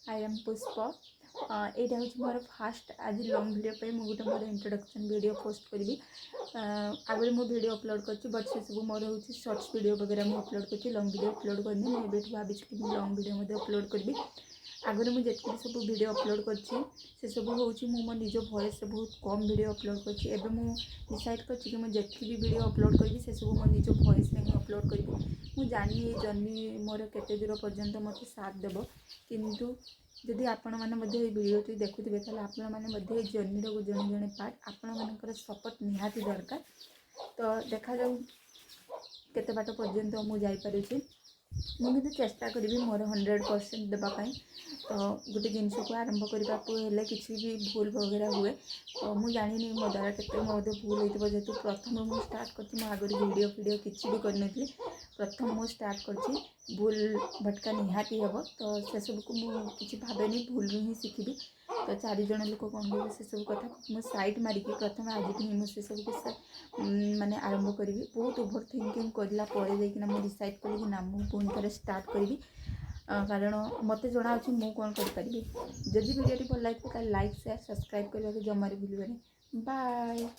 I am पुष्प। यहाँ हूँ मोर फास्ट आज लॉन्ग वीडियो पे मुझे मोर इंट्रोडक्शन वीडियो पोस्ट करी। आगे मो वीडियो अपलोड कर बट से सब मोर हूँ शॉर्ट्स वीडियो वगैरह मुझे अपलोड कर लॉन्ग वीडियो अपलोड करनी मुझे भावी कि लॉन्ग वीडियो अपलोड करी। आगे मुझे सब वीडियो अपलोड कर सब हूँ मो निज वॉइस बहुत कम वीडियो अपलोड कर डिसाइड कर मुझे वीडियो अपलोड करी से सब मो निज वॉइस में अपलोड करी। मुझे जानी ये जर्नी मोर केते दूर पर्यंत मत साथ देव किंतु जदि आपण मैंने वीडियो देखुवे तो आपण मैंने जर्नी जड़े जड़े पार्ट आपण मानकर सपोर्ट निहाती दरकार। तो देखा जाऊ केते बाट पर्यंत मुझे मुझे चेष्टा करी मोर 100% देवाई। तो गोटे जिनस को आरंभ करने को किसी भी भूल वगैरह हुए तो मुझे जानी मो द्वारा के भूल होती जेहतु प्रथम मुझे स्टार्ट कर आगे वीडियो किसी भी करनी प्रथम मुझे स्टार्ट कर भूल भटका निहाती हे तो से सब को मुझे भावे भूल ही शिखी। तो 4 जन लोक कौन कहे से सब कथा मुझे साइड मारिकी प्रथम आज भी मुझे सब को माने आरंभ करी। बहुत ओभर थिंकिंग करला मुझे डिसाइड कली ना मुझे पुणी थे स्टार्ट करी कारण मत जना अच्छी मुझे कौन करी। जदि वीडियो भल लगे तो लाइक शेयर सब्सक्राइब करने जमार भूल। बाय।